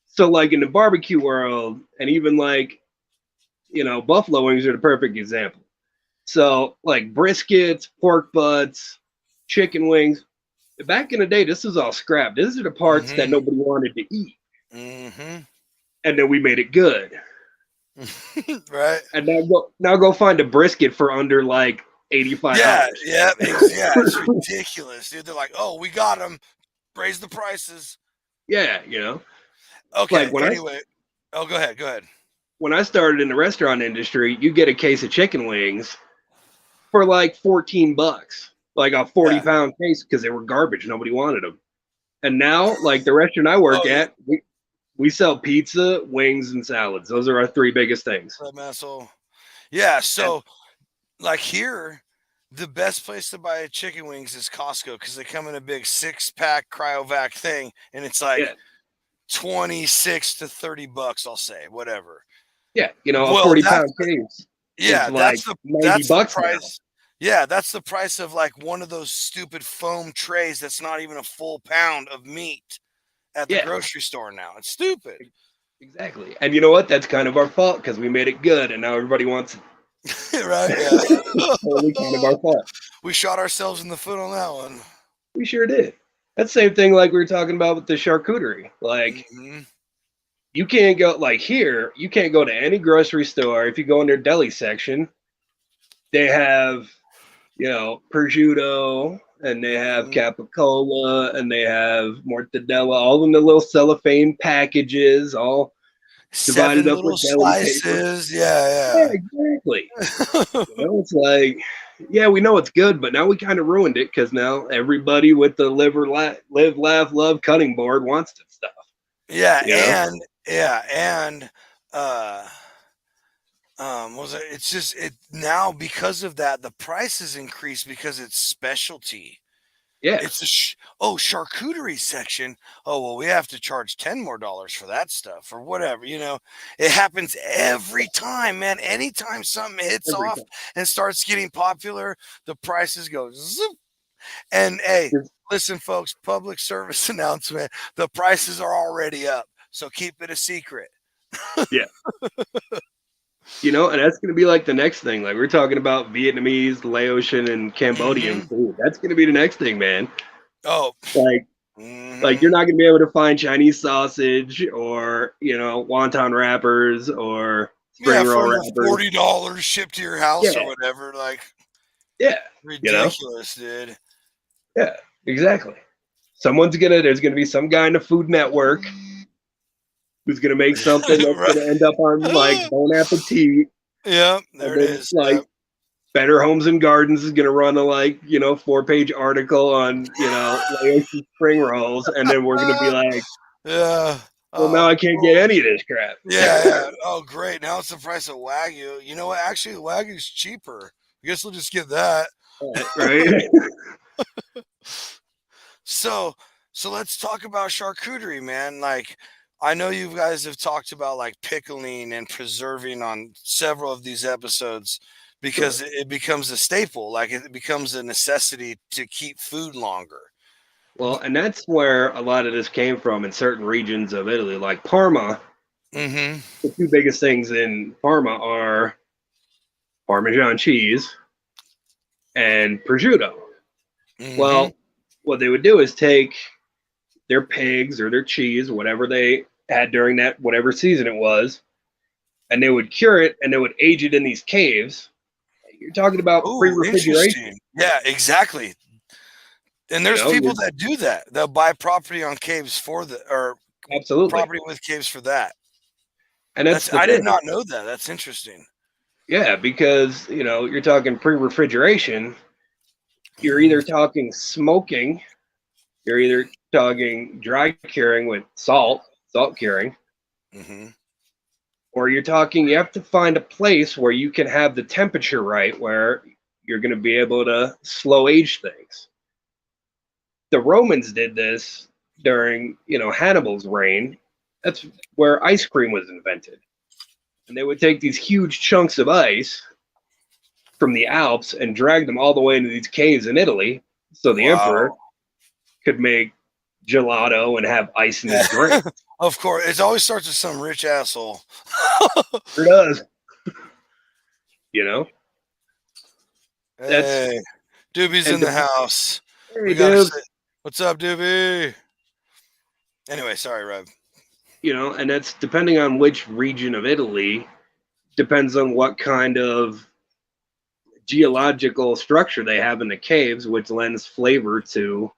So like in the barbecue world, and even like, buffalo wings are the perfect example. So like briskets, pork butts, chicken wings, back in the day, this was all scrap. These are the parts that nobody wanted to eat. Mm-hmm. And then we made it good. Right. And now go find a brisket for under like $85. Yeah, yeah, it's ridiculous, dude. They're like, "Oh, we got them. Raise the prices." Yeah, you know. Okay. Like Anyway, go ahead. Go ahead. when I started in the restaurant industry, you get a case of chicken wings for like $14, like a 40-pound case because they were garbage. Nobody wanted them. And now, like the restaurant I work Oh, yeah. at, we sell pizza, wings, and salads. Those are our three biggest things. That asshole. Yeah. So, like here, the best place to buy chicken wings is Costco because they come in a big 6-pack cryovac thing, and it's like Yeah. 26 to $30. I'll say whatever. Yeah, you know, a Well, 40-pound case. Yeah, It's like that's the $90 now. price. Yeah, that's the price of like one of those stupid foam trays that's not even a full pound of meat at the Yeah. grocery store now. It's stupid. Exactly. And you know what? That's kind of our fault because we made it good, and now everybody wants it. Right? Yeah. Totally kind of our fault. We shot ourselves in the foot on that one. We sure did. That's the same thing like we were talking about with the charcuterie. Like, Mhm. you can't go, like here, you can't go to any grocery store. If you go in their deli section, they have, you know, prosciutto, and they have capicola, and they have mortadella, all in the little cellophane packages, all divided 7 up little with deli paper. slices. Yeah, Yeah, exactly. You know, it's like, yeah, we know it's good, but now we kind of ruined it because now everybody with the live, laugh, love cutting board wants this stuff. yeah. You know? And was it? It's just it now because of that the prices increase because it's specialty. Yeah, It's a charcuterie section. Oh well, we have to charge $10 more for that stuff or whatever. You know, it happens every time, man. Anytime something hits every off time. and starts getting popular, the prices go zoop. And hey, listen, folks, public service announcement: the prices are already up, so keep it a secret. You know, and that's going to be like the next thing. Like we're talking about Vietnamese, Laotian, and Cambodian food. That's going to be the next thing, man. Oh, Like you're not going to be able to find Chinese sausage or, you know, wonton wrappers or spring roll for wrappers. $40 shipped to your house Yeah. or whatever. Like Yeah, ridiculous, dude. yeah, exactly. There's going to be some guy in the Food Network who's going to make something that's Right. going to end up on like Bon Appetit. Yeah, there it And then, is. Like Better Homes and Gardens is going to run a 4-page article on, Laotian spring rolls, and then we're going to be like, Yeah. well, now I can't get any of this crap. Yeah. Oh, great. Now it's the price of Wagyu. You know what? Actually, Wagyu's cheaper. I guess we'll just get that. Right? So let's talk about charcuterie, man. Like, I know you guys have talked about like pickling and preserving on several of these episodes because it becomes a staple. Like it becomes a necessity to keep food longer. Well, and that's where a lot of this came from in certain regions of Italy, like Parma. Mm-hmm. The two biggest things in Parma are Parmesan cheese and prosciutto. Mm-hmm. Well, what they would do is take their pigs or their cheese, whatever they had during that whatever season it was, and they would cure it and they would age it in these caves. You're talking about pre-refrigeration. Yeah, exactly. And there's people that do that. They'll buy property on caves absolutely property with caves for that. And I did not know that. That's interesting. Yeah, because you're talking pre-refrigeration. You're either talking smoking, you're either talking dry curing with salt curing, or you have to find a place where you can have the temperature right, where you're going to be able to slow age things. The Romans did this during, Hannibal's reign. That's where ice cream was invented. And they would take these huge chunks of ice from the Alps and drag them all the way into these caves in Italy, so the emperor could make gelato and have ice in his drink. Of course, it always starts with some rich asshole. It does. Hey, Doobie's in the house. Hey, Doob. What's up, Doobie? Anyway, sorry, Rob. And that's depending on which region of Italy, depends on what kind of geological structure they have in the caves, which lends flavor to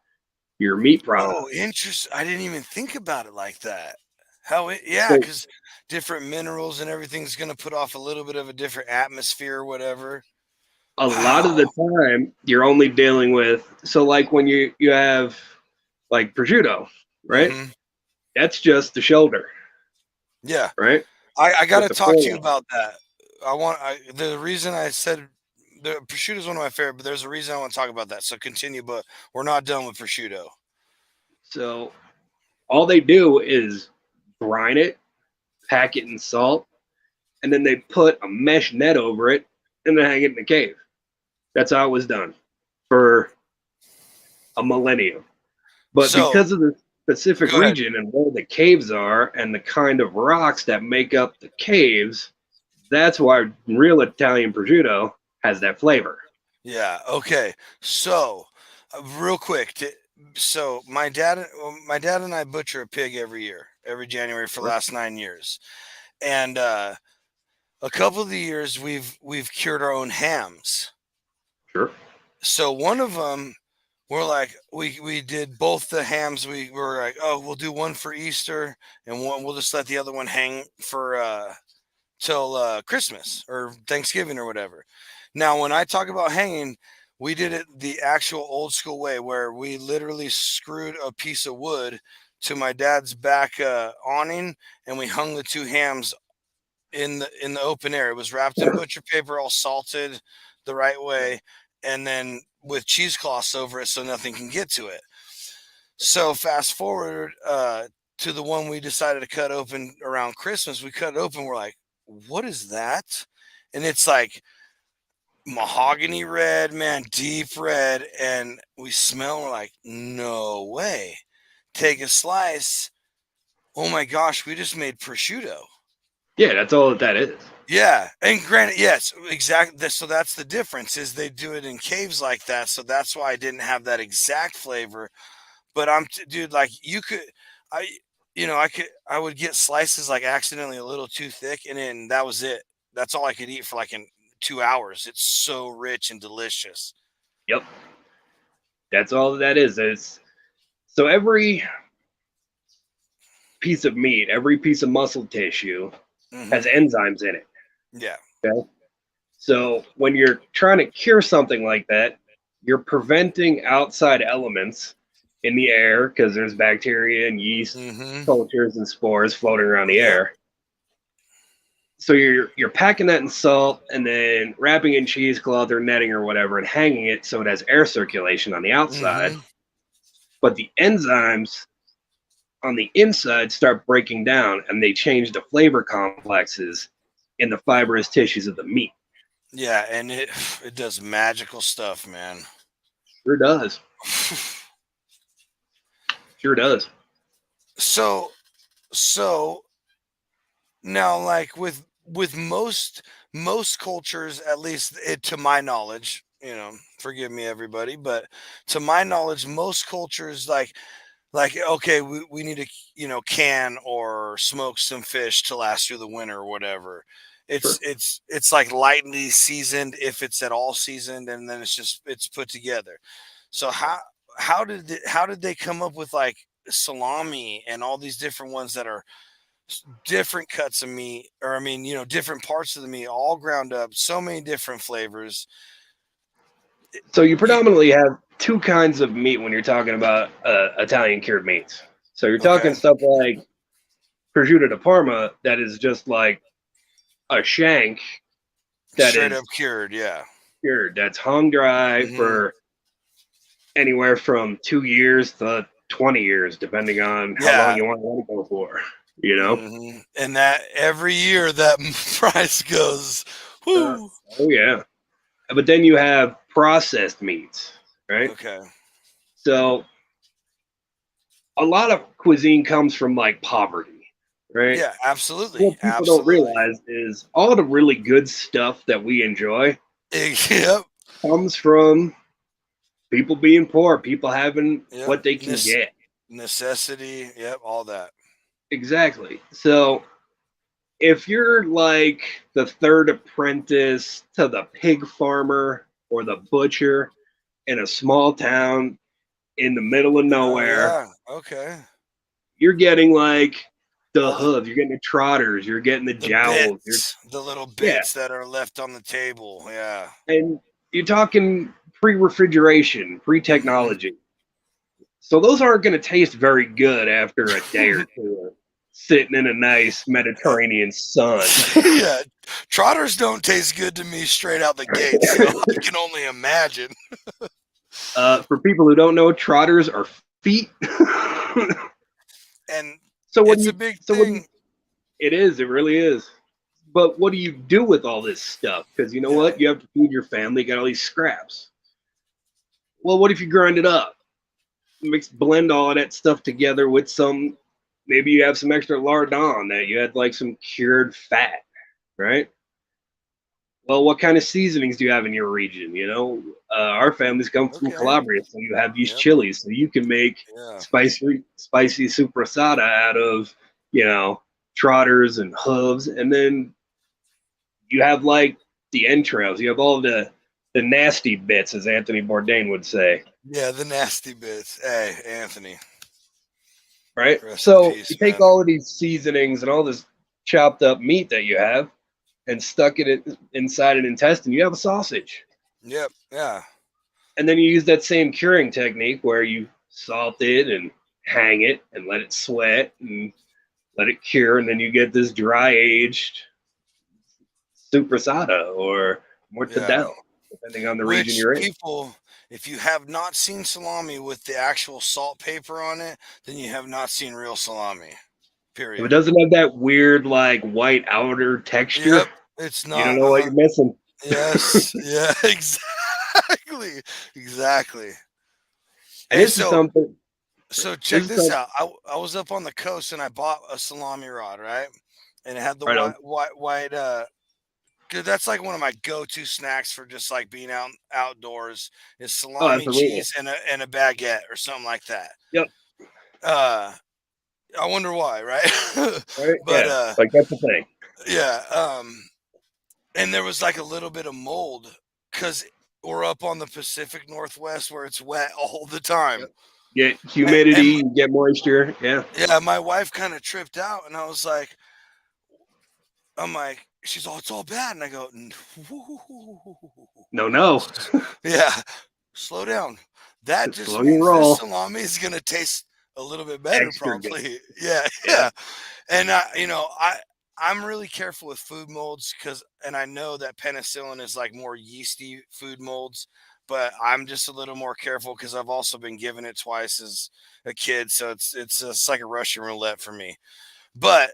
your meat product. Oh, interesting. I didn't even think about it like that. Yeah, So because different minerals and everything's going to put off a little bit of a different atmosphere or whatever. a lot of Wow. the time, you're only dealing with, so like when you have like prosciutto, right? Mhm. That's just the shoulder, Yeah. right? I got to With the talk to you foreloin. about that. The reason I said the prosciutto is one of my favorite, but there's a reason I want to talk about that. So continue, but we're not done with prosciutto. So all they do is brine it, pack it in salt, and then they put a mesh net over it and then hang it in the cave. That's how it was done for a millennium. But So because of the specific go ahead. region and where the caves are and the kind of rocks that make up the caves, that's why real Italian prosciutto has that flavor. Yeah. Okay. So, real quick, so my dad and I butcher a pig every January for the last 9 years, and a couple of the years we've cured our own hams. Sure. So one of them, we're like we did both the hams. We were like, oh, we'll do one for Easter, and one we'll just let the other one hang for till Christmas or Thanksgiving or whatever. Now, when I talk about hanging, we did it the actual old school way where we literally screwed a piece of wood to my dad's back awning and we hung the two hams in the open air. It was wrapped in butcher paper, all salted the right way, and then with cheesecloths over it so nothing can get to it. So fast forward to the one we decided to cut open around Christmas. We cut it open. We're like, what is that? And it's like mahogany red, man, deep red. And we smell, we're like, no way. Take a slice. Oh my gosh, we just made prosciutto. Yeah, that's all that is. Yeah. And granted, yes, exactly. So that's the difference is they do it in caves like that. So that's why I didn't have that exact flavor. But dude, like I would get slices like accidentally a little too thick, and then that was it. That's all I could eat for like in 2 hours. It's so rich and delicious. Yep. That's all that is. So every piece of meat, every piece of muscle tissue has enzymes in it. Yeah. Okay. So when you're trying to cure something like that, you're preventing outside elements in the air because there's bacteria and yeast cultures and spores floating around the air. So you're packing that in salt and then wrapping in cheesecloth or netting or whatever and hanging it so it has air circulation on the outside. But the enzymes on the inside start breaking down and they change the flavor complexes in the fibrous tissues of the meat. Yeah, and it does magical stuff, man. Sure does. Sure does. So now, like with most cultures, at least to my knowledge, forgive me everybody, but to my knowledge, most cultures like okay, we need to can or smoke some fish to last through the winter or whatever. It's like lightly seasoned if it's at all seasoned, and then it's put together. So how did they come up with like salami and all these different ones that are different cuts of meat, or I mean, different parts of the meat all ground up, so many different flavors? So you predominantly have two kinds of meat when you're talking about Italian cured meats. So you're talking stuff like prosciutto di Parma that is just like a shank that straight is up cured, yeah. Cured. That's hung dry for anywhere from 2 years to 20 years, depending on how long you want to let it go for. And that every year that price goes, whoo. Oh yeah. But then you have processed meats, right? Okay. So a lot of cuisine comes from like poverty, right? Yeah, absolutely. What people don't realize is all the really good stuff that we enjoy comes from people being poor, people having what they can get. Necessity, all that. Exactly. So if you're like the third apprentice to the pig farmer or the butcher in a small town in the middle of Oh, nowhere, yeah. Okay. you're getting like the All the hooves, you're getting the trotters, you're getting the jowls, the little yeah, bits that are left on the table. Yeah. and you're talking pre-refrigeration, Mhm. pre-technology. So those aren't going to taste very good after a day or two of sitting in a nice Mediterranean sun. Yeah. Trotters don't taste good to me straight out the gate, so I can only imagine. For people who don't know, trotters are feet. And so what do it's you? a big So what do you? thing. It is. It really is. But what do you do with all this stuff? Because you know Yeah. what? You have to feed your family. You got all these scraps. Well, what if you grind it up? Blend all of that stuff together with some. Maybe you have some extra lardon that you had like some cured fat, right? Well, what kind of seasonings do you have in your region? You know, our families come from Okay. Calabria, so you have these Yep. chilies, so you can make Yeah. spicy sopressata out of, you know, trotters and hooves, and then you have like the entrails. You have all the nasty bits, as Anthony Bourdain would say, Yeah, the nasty bits. Hey, Anthony. right? Rest in So peace, you take man. all of these seasonings and all this chopped up meat that you have, and stuck it inside an intestine. You have a sausage. Yep. Yeah. And then you use that same curing technique where you salt it and hang it and let it sweat and let it cure, and then you get this dry aged sopressata or Yeah. mortadella, depending on the region Which you're in. people, if you have not seen salami with the actual salt paper on it, then you have not seen real salami. If it Period. doesn't have that weird like white outer texture, Yep. It's you don't not. know what you're missing. Yes. Yeah. Exactly. Exactly. And Hey, this is so something. check This is this something. out. I was up on the coast and I bought a salami rod, right? And it had the Right on. white cause that's like one of my go-to snacks for just like being outdoors is Oh, salami, absolutely. cheese, and a baguette or something like that. Yep. Uh, I wonder why, right? Right. But Yeah. Like that's the thing. yeah. And there was like a little bit of mold because we're up on the Pacific Northwest where it's wet all the time. Get And, humidity, and you get moisture. Yeah. yeah, my wife kind of tripped out, and I was like, I'm like, she's all, it's all bad, and I go, No. yeah, slow down. That just Slow your means roll. this salami is gonna taste a little bit better, Extra good. probably. Yeah, Yeah. yeah. And I'm really careful with food molds and I know that penicillin is like more yeasty food molds, but I'm just a little more careful because I've also been given it twice as a kid, so it's like a Russian roulette for me. But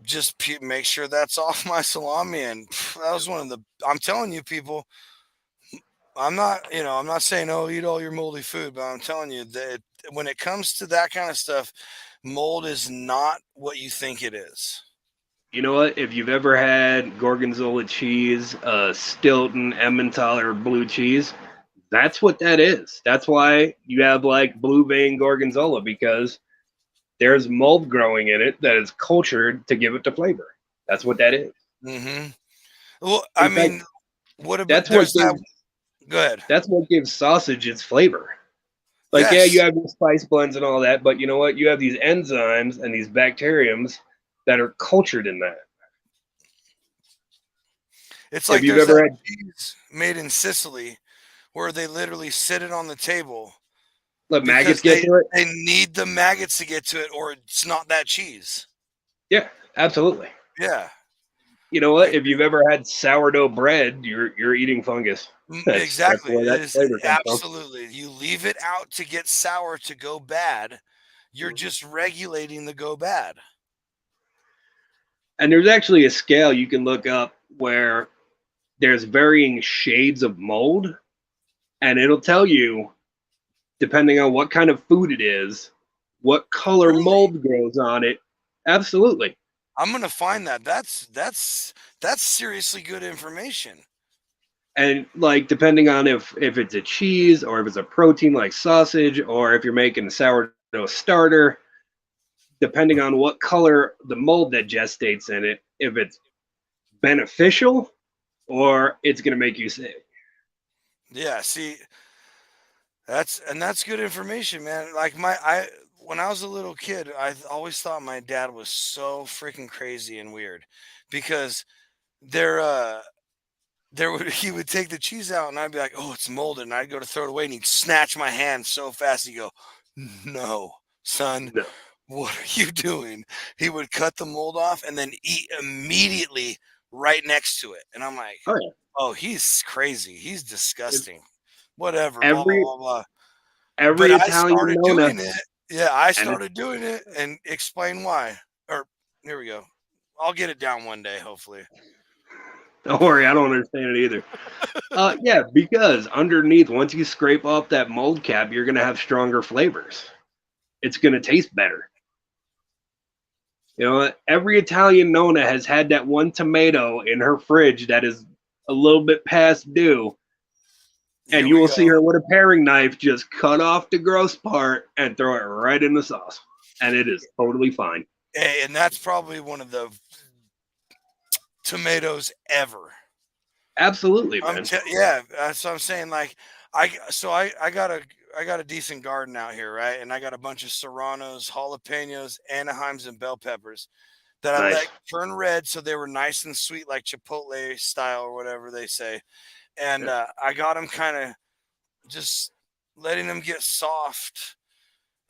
just make sure that's off my salami, and that was one of the. I'm telling you, people. I'm not saying, oh, eat all your moldy food, but I'm telling you that when it comes to that kind of stuff, mold is not what you think it is. You know what? If you've ever had Gorgonzola cheese, Stilton, Emmentaler blue cheese, that's what that is. That's why you have like blue vein Gorgonzola, because there's mold growing in it that is cultured to give it the flavor. That's what that is. Mm-hmm. Well, I In fact, mean, what about that's what gives Go ahead. that's what gives sausage its flavor. Like, yeah, Yes. you have your spice blends and all that, but you know what? You have these enzymes and these bacteriums that are cultured in that. It's If like you've there's ever that had, cheese made in Sicily where they literally sit it on the table let maggots because get to it. they need the maggots to get to it, or it's not that cheese. Yeah, absolutely. Yeah. You know what? Like, If you've ever had sourdough bread, you're eating fungus. That's exactly. where that It is flavor comes from. absolutely. You leave it out to get sour to go bad. You're just regulating the go bad. And there's actually a scale you can look up where there's varying shades of mold, and it'll tell you, depending on what kind of food it is, what color Really? mold grows on it. Absolutely. I'm gonna find that. That's seriously good information. And like depending on if it's a cheese or if it's a protein like sausage, or if you're making a sourdough starter, depending on what color the mold that gestates in it, if it's beneficial or it's going to make you sick. Yeah, see, that's good information, man. Like when I was a little kid, I always thought my dad was so freaking crazy and weird because there he would take the cheese out and I'd be like, "Oh, it's molded." And I'd go to throw it away and he'd snatch my hand so fast. He'd go, "No, son, No. what are you doing?" He would cut the mold off and then eat immediately right next to it. And I'm like, Oh, yeah. "Oh, he's crazy. He's disgusting." Whatever, blah, blah, Every blah, blah. every But I Italian started Nona, doing it. Yeah, I and started doing it and explain why. Or here we go. I'll get it down one day, hopefully. don't worry, I don't understand it either. Yeah, because underneath, once you scrape off that mold cap, you're going to have stronger flavors. It's going to taste better. You know, every Italian Nona has had that one tomato in her fridge that is a little bit past due, and Here you we will go. see her with a paring knife just cut off the gross part and throw it right in the sauce, and it is totally fine. Hey, and that's probably one of the tomatoes ever. Absolutely, man. Yeah, that's what I'm saying. Like, I got a decent garden out here, right? And I got a bunch of serranos, jalapenos, Anaheims, and bell peppers that I Nice. let turn red, so they were nice and sweet, like Chipotle style or whatever they say. And Yeah. I got them kind of just letting them get soft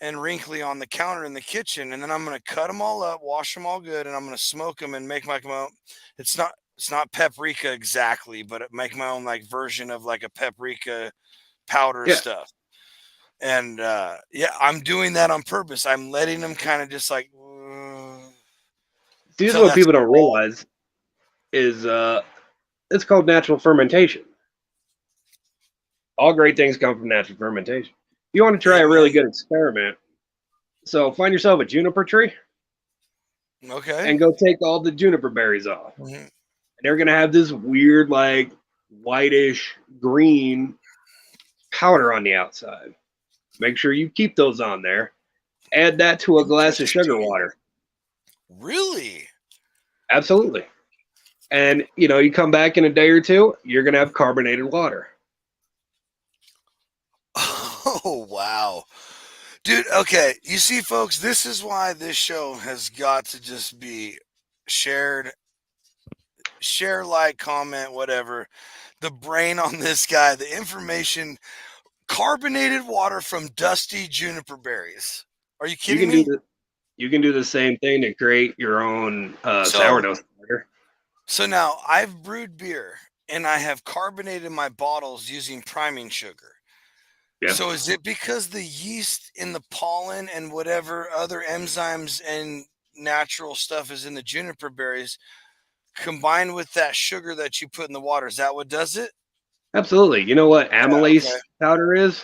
and wrinkly on the counter in the kitchen, and then I'm gonna cut them all up, wash them all good, and I'm gonna smoke them and make my own. It's not paprika exactly, but make my own like version of like a paprika powder Yeah. stuff. And yeah, I'm doing that on purpose. I'm letting them kind of just like. See, this is So what that's people don't all- realize is it's called natural fermentation. All great things come from natural fermentation. You want to try a really good experiment, so find yourself a juniper tree Okay. and go take all the juniper berries off. Mhm. They're gonna have this weird, like whitish green powder on the outside. Make sure you keep those on there. Add that to a glass of sugar Interesting. water. Really? Absolutely. And you come back in a day or two, you're gonna have carbonated water. Oh, wow. Dude, okay. You see, folks, this is why this show has got to just be shared, share, like, comment, whatever. The brain on this guy, the information, carbonated water from dusty juniper berries. Are you You kidding can me? you can do the same thing to create your own So- sourdough starter. So now I've brewed beer and I have carbonated my bottles using priming sugar. Yeah. So is it because the yeast in the pollen and whatever other enzymes and natural stuff is in the juniper berries combined with that sugar that you put in the water? Is that what does it? Absolutely. You know what amylase okay. powder is?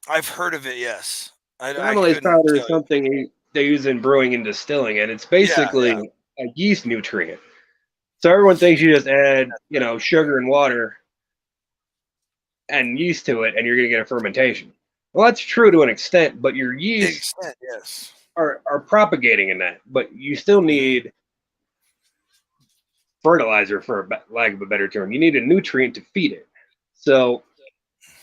I've heard of it, yes. I Amylase couldn't powder is tell you. something they use in brewing and distilling, and it's basically a yeast nutrient. So everyone thinks you just add, sugar and water and yeast to it, and you're going to get a fermentation. Well, that's true to an extent, but your To an yeast extent, yes. are propagating in that. But you still need fertilizer, for lack of a better term. You need a nutrient to feed it. So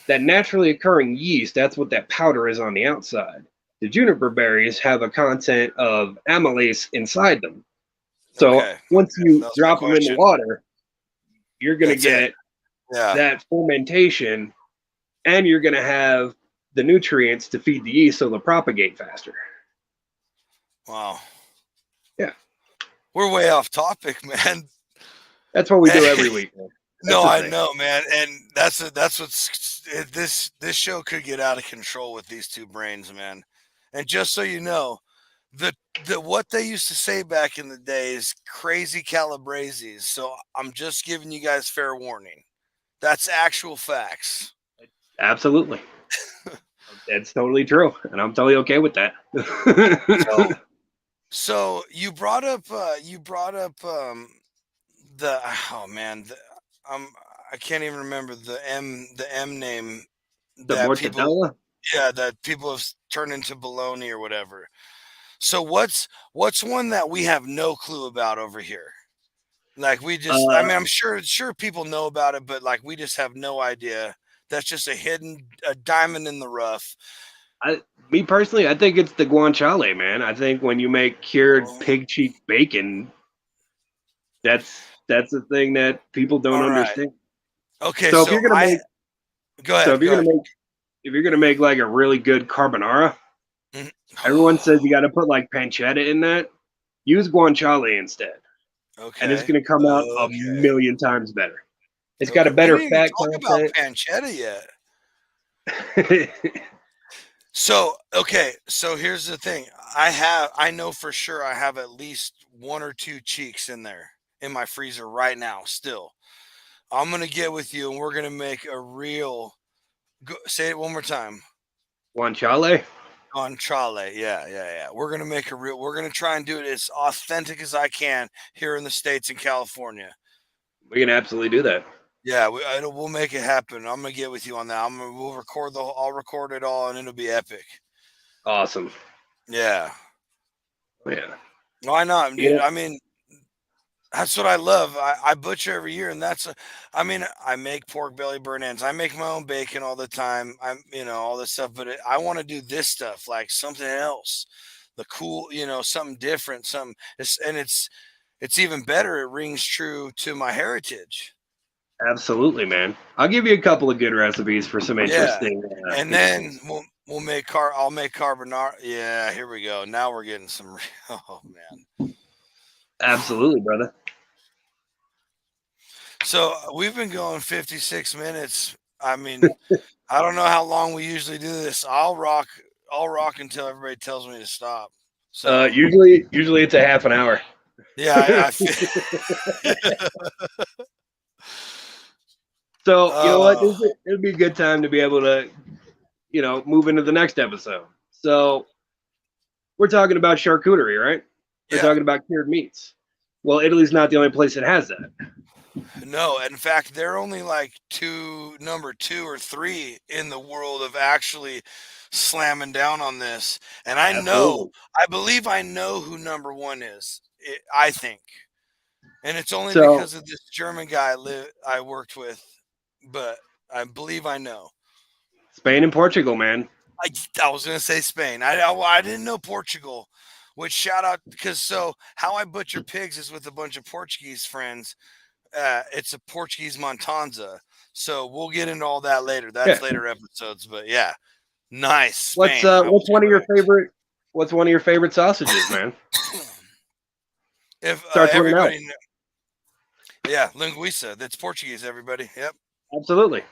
that naturally occurring yeast, that's what that powder is on the outside. The juniper berries have a content of amylase inside them. So Okay. once you That was drop my them in the question. water, you're going to That's it. get Yeah. that fermentation, and you're going to have the nutrients to feed the yeast so they'll propagate faster. Wow. Yeah. We're way off topic, man. That's what we do every week, man. No, the I thing. know, man, and that's what's this show could get out of control with these two brains, man. And just so you know, the what they used to say back in the day is crazy Calabreses. So I'm just giving you guys fair warning. That's actual facts. Absolutely. That's totally true, and I'm totally okay with that. So you brought up the I can't even remember the M name The mortadella? that people have turned into bologna or whatever. So what's one that we have no clue about over here? Like we just, I mean, I'm sure people know about it, but like we just have no idea. That's just a diamond in the rough. Me personally, I think it's the guanciale, man. I think when you make cured pig cheek bacon, that's the thing that people don't All right. understand. Okay, So so if you're gonna make, go ahead. so if go you're ahead. gonna make like a really good carbonara, Mhm. everyone says you got to put like pancetta in that. Use guanciale instead, Okay. and it's gonna come out a Okay. million times better. It's got a Okay. better We didn't even fat talk about content. pancetta yet. So, okay, so here's the thing. I know for sure I have at least 1 or 2 cheeks in there in my freezer right now still. I'm going to get with you and we're going to make a real say it one more time. Guanciale. Guanciale. Yeah. We're going to make we're going to try and do it as authentic as I can here in the States and California. We can absolutely do that. Yeah, we'll make it happen. I'm gonna get with you on that. I'll record it all, and it'll be epic. Awesome. Yeah. Yeah. Why not, dude? Yeah. I mean, that's what I love. I butcher every year, and I make pork belly burn ends. I make my own bacon all the time. All this stuff, but I want to do this stuff, like something else, the cool, something different, it's even better. It rings true to my heritage. Absolutely, man. I'll give you a couple of good recipes for some interesting. And then we'll make I'll make carbonara. Yeah, here we go. Now we're getting some. Oh man. Absolutely, brother. So we've been going 56 minutes. I mean, I don't know how long we usually do this. I'll rock until everybody tells me to stop. So usually it's a half an hour. yeah, So you know what? It'd be a good time to be able to, move into the next episode. So we're talking about charcuterie, right? We're talking about cured meats. Well, Italy's not the only place that has that. No, in fact, they're only like number 2 or 3 in the world of actually slamming down on this. And I believe I know who number 1 is. I think, and it's only because of this German guy I worked with. But I believe I know. Spain and Portugal, man. I was going to say Spain. I didn't know Portugal. Which shout out because how I butcher pigs is with a bunch of Portuguese friends. It's a Portuguese Montanza. So we'll get into all that later. That's later episodes. But yeah, nice. Spain. What's one of your favorite sausages, man? If Starts everybody, yeah, linguiça. That's Portuguese. Everybody. Yep. Absolutely.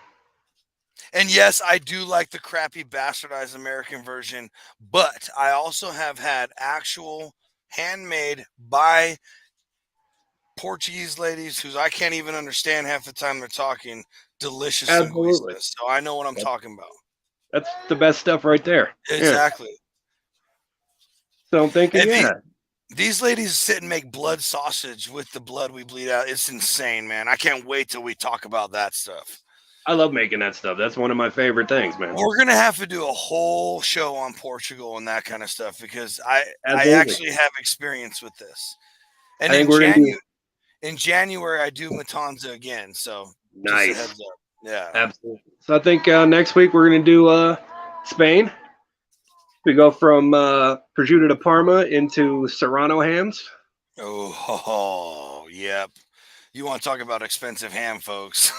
And yes, I do like the crappy bastardized American version, but I also have had actual handmade by Portuguese ladies whose I can't even understand half the time they're talking delicious linguiça. So I know what I'm talking about. That's the best stuff right there. Exactly. Yeah. So I'm thinking, these ladies sit and make blood sausage with the blood we bleed out. It's insane, man. I can't wait till we talk about that stuff. I love making that stuff. That's one of my favorite things, man. We're going to have to do a whole show on Portugal and that kind of stuff because I actually have experience with this. And in January, I do Matanza again. So nice. Just a heads up. Yeah. Absolutely. So I think next week we're going to do Spain. We go from prosciutto de Parma into Serrano hams. Oh, yep. You want to talk about expensive ham, folks.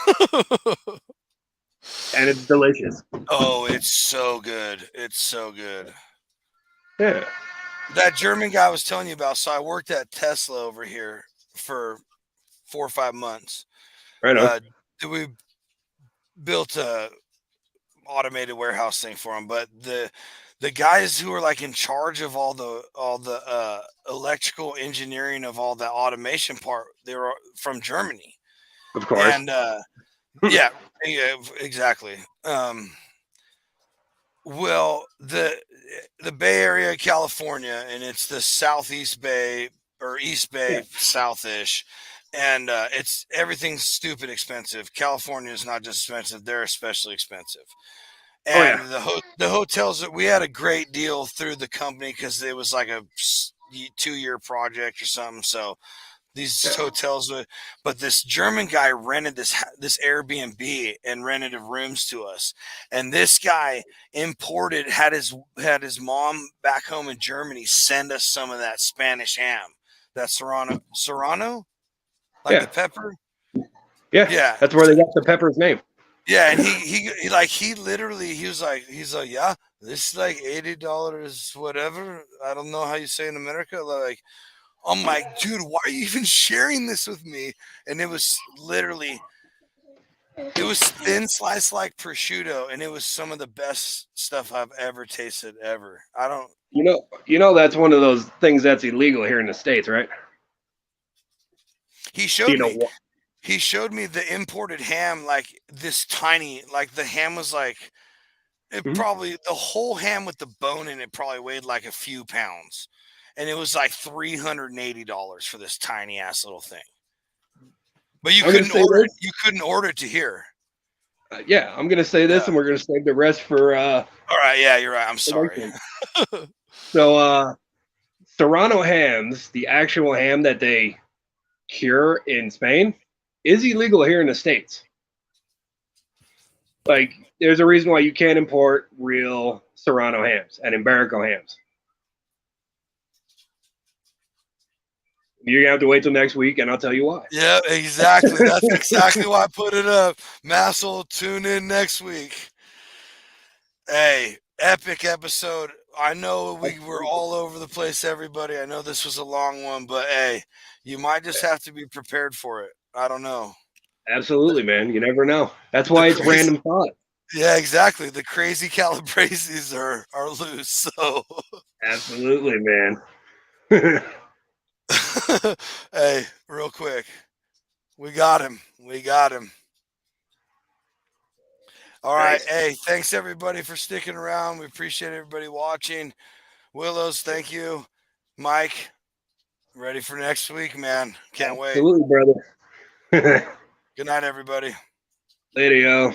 And it's delicious. Oh, it's so good. It's so good. Yeah. That German guy I was telling you about. So I worked at Tesla over here for 4 or 5 months. Right on. We built a automated warehouse thing for him, but the guys who are like in charge of all the electrical engineering of all the automation part, they were from Germany. Of course. And yeah, exactly. Well, the Bay Area of California, and it's the Southeast Bay or East Bay, Southish, and everything's stupid expensive. California is not just expensive; they're especially expensive. And the hotels, we had a great deal through the company because it was like a 2-year project or something. So these hotels, but this German guy rented this Airbnb and rented rooms to us, and this guy had his mom back home in Germany send us some of that Spanish ham, that serrano, like Yeah. the pepper. Yeah, Yeah, that's where they got the pepper's name. yeah, and he literally he's like, yeah, this is like $80, whatever. I don't know how you say in America, like. I'm like, dude, why are you even sharing this with me? And it was literally, it was thin sliced like prosciutto, and it was some of the best stuff I've ever tasted ever. I don't. You know that's one of those things that's illegal here in the States, right? He Do showed you know me. what? He showed me the imported ham, like this tiny, like the ham was like, it Mhm. probably the whole ham with the bone in it probably weighed like a few pounds, and it was like $380 for this tiny ass little thing. But you I'm gonna couldn't say order it. this. You couldn't order it to here. Yeah, I'm gonna say this, Yeah. and we're gonna save the rest for. All right, yeah, you're right. I'm the sorry. next one. So, Serrano hams, the actual ham that they cure in Spain, is illegal here in the States. Like, there's a reason why you can't import real Serrano hams and Iberico hams. You're gonna have to wait till next week, and I'll tell you why. Yeah, exactly. That's exactly why I put it up. Massel, tune in next week. Hey, epic episode. I know we were all over the place, everybody. I know this was a long one, but hey, you might just have to be prepared for it. I don't know. Absolutely, man. You never know. That's why it's crazy- random thought. Yeah, exactly. The crazy Calabreses are loose. So, Absolutely, man. hey, real quick, we got him. We got him. All right. Nice. Hey, thanks everybody for sticking around. We appreciate everybody watching. Willows, thank you. Mike, ready for next week, man. Can't wait. Absolutely, brother. Good night, everybody. Later, yo.